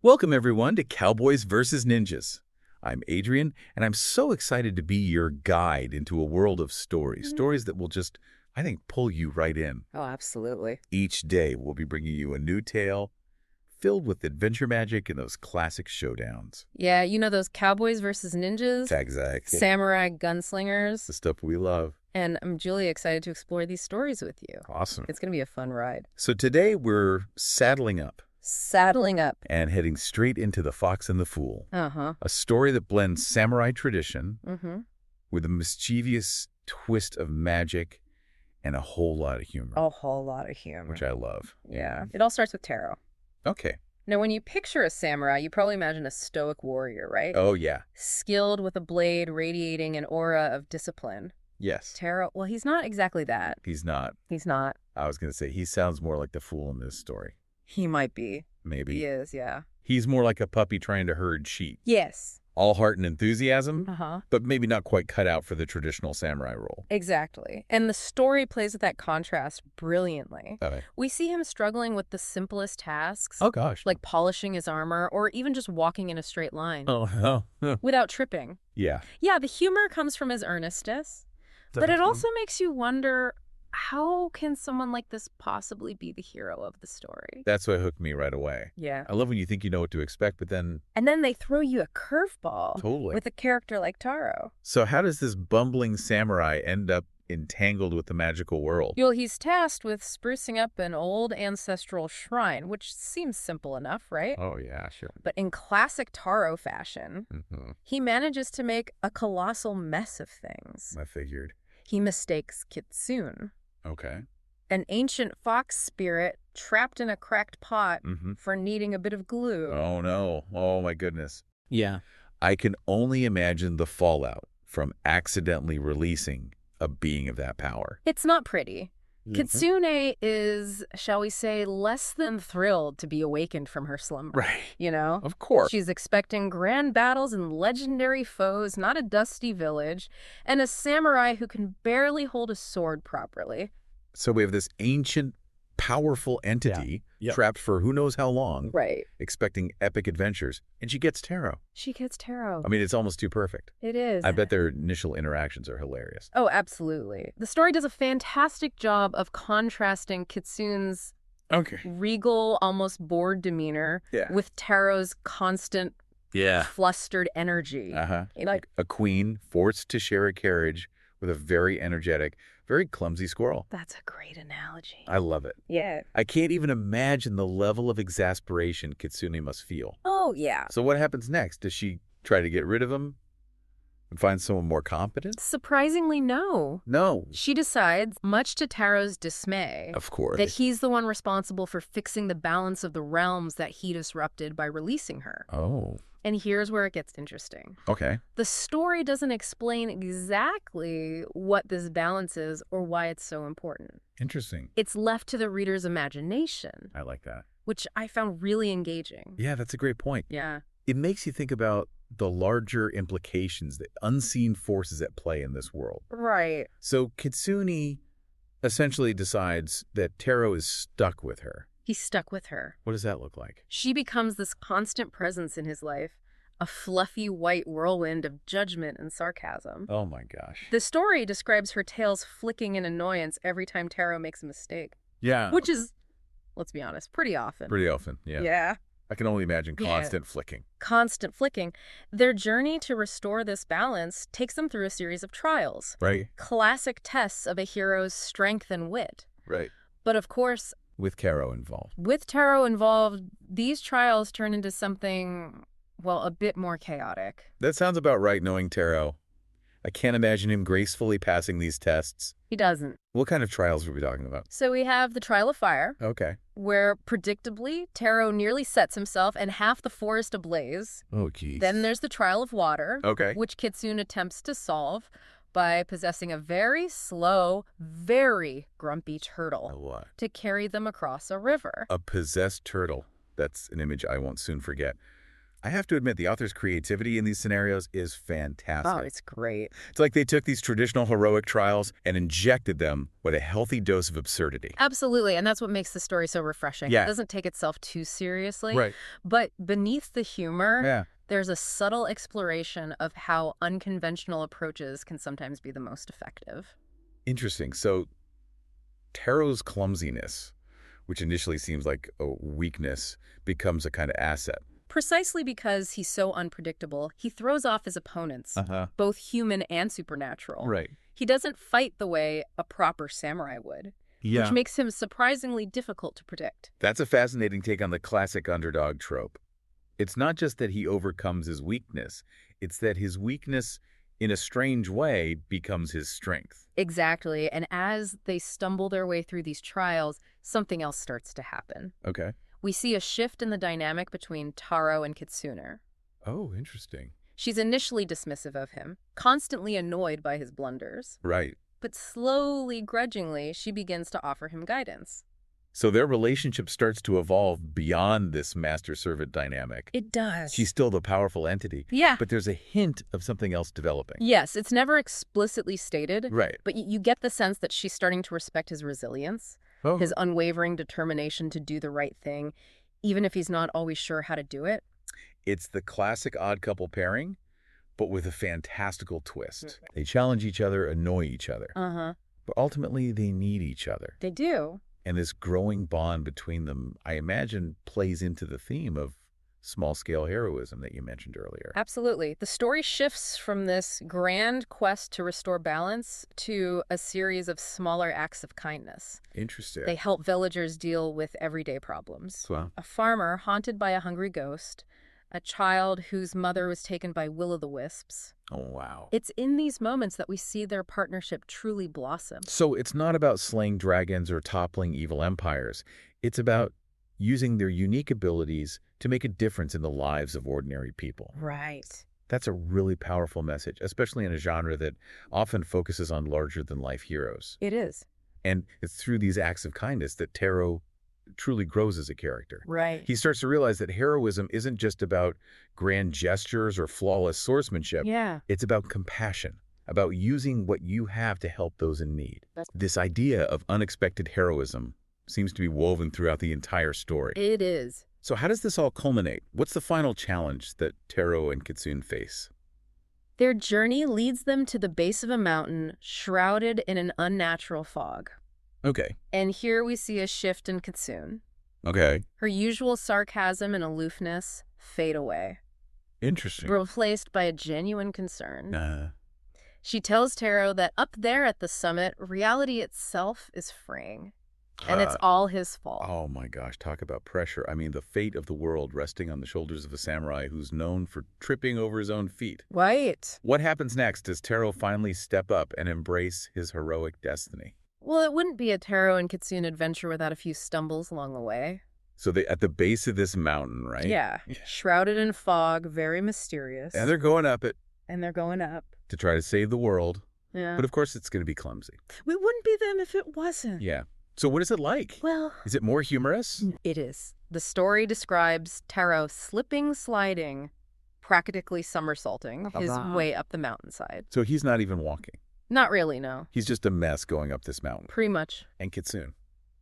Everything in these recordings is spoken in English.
Welcome, everyone, to Cowboys Versus Ninjas. I'm Adrian, and I'm so excited to be your guide into a world of stories. Stories that will just, I think, pull you right in. Oh, absolutely. Each day, we'll be bringing you a new tale filled with adventure magic and those classic showdowns. Yeah, you know those Cowboys versus Ninjas, Zag. samurai gunslingers, The stuff we love. and I'm Julie, excited to explore these stories with you. Awesome. It's going to be a fun ride. So today, we're saddling up Saddling up. and heading straight into The Fox and the Fool. Uh-huh. A story that blends samurai tradition Mm-hmm. with a mischievous twist of magic and a whole lot of humor. A whole lot of humor. Which I love. Yeah. It all starts with Taro. Okay. Now, when you picture a samurai, you probably imagine a stoic warrior, right? Oh, yeah. Skilled with a blade, radiating an aura of discipline. Yes. Taro, well, he's not exactly that. He's not. He's not. I was going to say, he sounds more like the fool in this story. He might be. Maybe. He is, yeah. He's more like a puppy trying to herd sheep. Yes. All heart and enthusiasm, Uh-huh. but maybe not quite cut out for the traditional samurai role. Exactly. And the story plays with that contrast brilliantly. Okay. We see him struggling with the simplest tasks, Oh, gosh. like polishing his armor or even just walking in a straight line Oh. without tripping. Yeah. Yeah, the humor comes from his earnestness, but it also makes you wonder, how can someone like this possibly be the hero of the story? That's what hooked me right away. Yeah. I love when you think you know what to expect, but then... And then they throw you a curveball Totally. with a character like Taro. So how does this bumbling samurai end up entangled with the magical world? He's tasked with sprucing up an old ancestral shrine, which seems simple enough, right? Oh, yeah, sure. But in classic Taro fashion, Mm-hmm. he manages to make a colossal mess of things. I figured. He mistakes Kitsune, Okay. an ancient fox spirit trapped in a cracked pot, Mm-hmm. for needing a bit of glue. Oh, no. Oh, my goodness. Yeah. I can only imagine the fallout from accidentally releasing a being of that power. It's not pretty. Mm-hmm. Kitsune is, shall we say, less than thrilled to be awakened from her slumber. Right. You know? Of course. She's expecting grand battles and legendary foes, not a dusty village, and a samurai who can barely hold a sword properly. So we have this ancient, powerful entity trapped for who knows how long, Right. expecting epic adventures, and she gets Taro. She gets Taro. I mean, it's almost too perfect. It is. I bet their initial interactions are hilarious. Oh, absolutely. The story does a fantastic job of contrasting Kitsune's Okay. regal, almost bored demeanor with Taro's constant, flustered energy. Uh-huh. Like a queen forced to share a carriage with a very energetic, very clumsy squirrel. That's a great analogy. I love it. Yeah. I can't even imagine the level of exasperation Kitsune must feel. Oh, yeah. So what happens next? Does she try to get rid of him and find someone more competent? Surprisingly, no. No. She decides, much to Taro's dismay, Of course. that he's the one responsible for fixing the balance of the realms that he disrupted by releasing her. Oh. And here's where it gets interesting. Okay. The story doesn't explain exactly what this balance is or why it's so important. Interesting. It's left to the reader's imagination, I like that. which I found really engaging. Yeah, that's a great point. Yeah. It makes you think about the larger implications, the unseen forces at play in this world. Right. So Kitsune essentially decides that Taro is stuck with her. He's stuck with her. What does that look like? She becomes this constant presence in his life, a fluffy white whirlwind of judgment and sarcasm. Oh my gosh. The story describes her tails flicking in annoyance every time Taro makes a mistake. Yeah. Which is, let's be honest, pretty often. Pretty often, yeah. Yeah. I can only imagine constant flicking. Constant flicking. Their journey to restore this balance takes them through a series of trials. Right. Classic tests of a hero's strength and wit. Right. But of course, With Taro involved. with Taro involved, these trials turn into something, well, a bit more chaotic. That sounds about right, knowing Taro. I can't imagine him gracefully passing these tests. He doesn't. What kind of trials are we talking about? So we have the trial of fire, Okay. where predictably Taro nearly sets himself and half the forest ablaze. Oh, geez. Then there's the trial of water, Okay. which Kitsune attempts to solve by possessing a very slow, very grumpy A turtle what? to carry them across a river. A possessed turtle. That's an image I won't soon forget. I have to admit, the author's creativity in these scenarios is fantastic. Oh, it's great. It's like they took these traditional heroic trials and injected them with a healthy dose of absurdity. Absolutely, and that's what makes the story so refreshing. Yeah. It doesn't take itself too seriously. Right. But beneath the humor, Yeah. there's a subtle exploration of how unconventional approaches can sometimes be the most effective. Interesting. So Taro's clumsiness, which initially seems like a weakness, becomes a kind of asset. Precisely because he's so unpredictable, he throws off his opponents, both human and supernatural. Right. He doesn't fight the way a proper samurai would, which makes him surprisingly difficult to predict. That's a fascinating take on the classic underdog trope. It's not just that he overcomes his weakness, it's that his weakness, in a strange way, becomes his strength. Exactly, and as they stumble their way through these trials, something else starts to happen. Okay. We see a shift in the dynamic between Taro and Kitsune. Oh, interesting. She's initially dismissive of him, constantly annoyed by his blunders. Right. But slowly, grudgingly, she begins to offer him guidance. So their relationship starts to evolve beyond this master-servant dynamic. It does. She's still the powerful entity. Yeah. But there's a hint of something else developing. Yes, it's never explicitly stated. Right. But you get the sense that she's starting to respect his resilience, his unwavering determination to do the right thing, even if he's not always sure how to do it. It's the classic odd couple pairing, but with a fantastical twist. They challenge each other, annoy each other. But ultimately, they need each other. They do. And this growing bond between them, I imagine, plays into the theme of small-scale heroism that you mentioned earlier. Absolutely. The story shifts from this grand quest to restore balance to a series of smaller acts of kindness. Interesting. They help villagers deal with everyday problems. Wow. A farmer haunted by a hungry ghost, a child whose mother was taken by will-o'-the-wisps. Oh, wow. It's in these moments that we see their partnership truly blossom. So it's not about slaying dragons or toppling evil empires. It's about using their unique abilities to make a difference in the lives of ordinary people. Right. That's a really powerful message, especially in a genre that often focuses on larger-than-life heroes. It is. And it's through these acts of kindness that Taro truly grows as a character. Right. He starts to realize that heroism isn't just about grand gestures or flawless swordsmanship. Yeah. It's about compassion, about using what you have to help those in need. This idea of unexpected heroism seems to be woven throughout the entire story. It is. So how does this all culminate? What's the final challenge that Taro and Kitsune face? Their journey leads them to the base of a mountain shrouded in an unnatural fog. Okay. And here we see a shift in Kitsune. Okay. Her usual sarcasm and aloofness fade away, Interesting. replaced by a genuine concern. She tells Taro that up there at the summit, reality itself is fraying, and it's all his fault. Oh my gosh, talk about pressure. I mean, the fate of the world resting on the shoulders of a samurai who's known for tripping over his own feet. Right. What happens next? Does Taro finally step up and embrace his heroic destiny? Well, it wouldn't be a Taro and Kitsune adventure without a few stumbles along the way. So they at the base of this mountain, right? Yeah. Shrouded in fog, very mysterious. And they're going up it And they're going up. to try to save the world. Yeah. But of course, it's going to be clumsy. It wouldn't be them if it wasn't. Yeah. So what is it like? Well, Is it more humorous? it is. The story describes Taro slipping, sliding, practically somersaulting his way up the mountainside. So he's not even walking. Not really, no. He's just a mess going up this mountain. Pretty much. And Kitsune.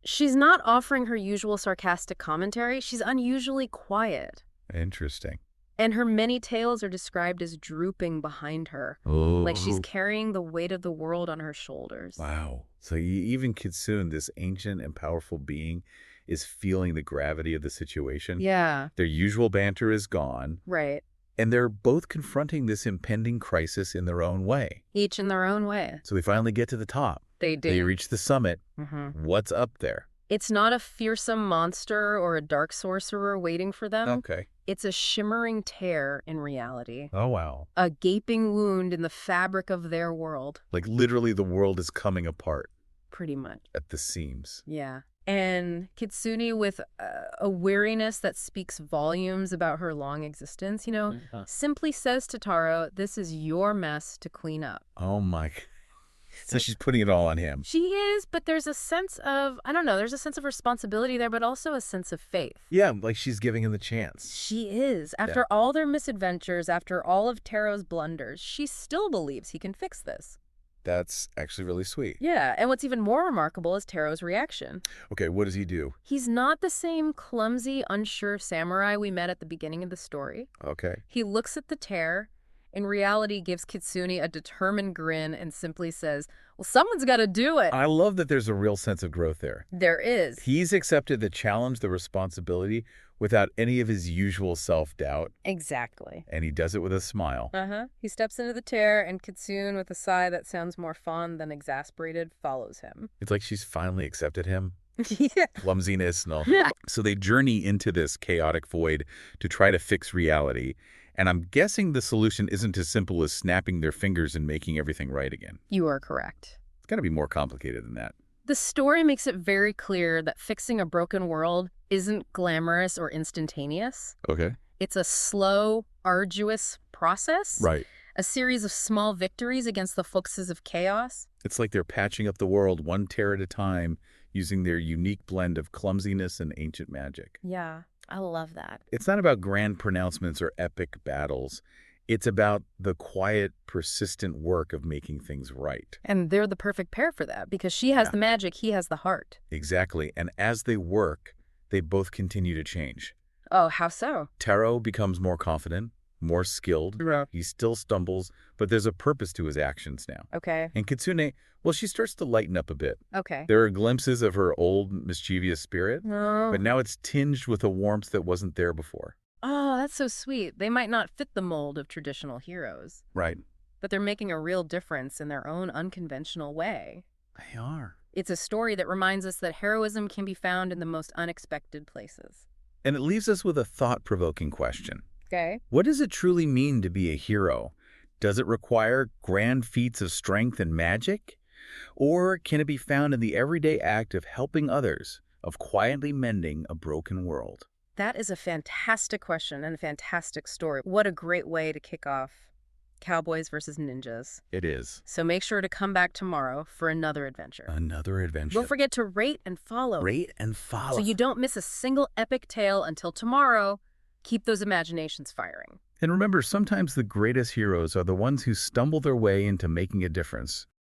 She's not offering her usual sarcastic commentary. She's unusually quiet. Interesting. And her many tails are described as drooping behind her. Oh. Like she's carrying the weight of the world on her shoulders. Wow. So even Kitsune, this ancient and powerful being, is feeling the gravity of the situation. Yeah. Their usual banter is gone. Right. And they're both confronting this impending crisis in their own way. Each in their own way. So they finally get to the top. They do. They reach the summit. Mm-hmm. What's up there? It's not a fearsome monster or a dark sorcerer waiting for them. Okay. It's a shimmering tear in reality. Oh, wow. A gaping wound in the fabric of their world. Like literally the world is coming apart Pretty much. at the seams. Yeah. And Kitsune, with a weariness that speaks volumes about her long existence, simply says to Taro, this is your mess to clean up. Oh, my. So she's putting it all on him. She is, but there's a sense of, I don't know, there's a sense of responsibility there, but also a sense of faith. Yeah, like she's giving him the chance. She is. After all their misadventures, after all of Taro's blunders, she still believes he can fix this. That's actually really sweet. Yeah, and what's even more remarkable is Taro's reaction. Okay, what does he do? He's not the same clumsy, unsure samurai we met at the beginning of the story. Okay. He looks at the tear, in reality gives Kitsune a determined grin and simply says, well, someone's got to do it. I love that there's a real sense of growth there. There is. He's accepted the challenge, the responsibility, without any of his usual self-doubt. Exactly. And he does it with a smile. He steps into the tear, and Kitsune, with a sigh that sounds more fond than exasperated, follows him. It's like she's finally accepted him. Yeah. Clumsiness and all. So they journey into this chaotic void to try to fix reality. And I'm guessing the solution isn't as simple as snapping their fingers and making everything right again. You are correct. It's got to be more complicated than that. The story makes it very clear that fixing a broken world isn't glamorous or instantaneous. Okay. It's a slow, arduous process. Right. A series of small victories against the focuses of chaos. It's like they're patching up the world one tear at a time using their unique blend of clumsiness and ancient magic. Yeah, I love that. It's not about grand pronouncements or epic battles. It's about the quiet, persistent work of making things right. And they're the perfect pair for that, because she has the magic, he has the heart. Exactly. And as they work, they both continue to change. Oh, how so? Taro becomes more confident, more skilled. Yeah. He still stumbles, but there's a purpose to his actions now. Okay. And Kitsune, well, she starts to lighten up a bit. Okay. There are glimpses of her old mischievous spirit, Oh. but now it's tinged with a warmth that wasn't there before. Oh, that's so sweet. They might not fit the mold of traditional heroes, Right. but they're making a real difference in their own unconventional way. They are. It's a story that reminds us that heroism can be found in the most unexpected places. And it leaves us with a thought-provoking question. Okay. What does it truly mean to be a hero? Does it require grand feats of strength and magic? Or can it be found in the everyday act of helping others, of quietly mending a broken world? That is a fantastic question and a fantastic story. What a great way to kick off Cowboys Versus Ninjas. It is. So make sure to come back tomorrow for another adventure. Another adventure. Don't forget to rate and follow. Rate and follow. So you don't miss a single epic tale until tomorrow. Keep those imaginations firing. And remember, sometimes the greatest heroes are the ones who stumble their way into making a difference.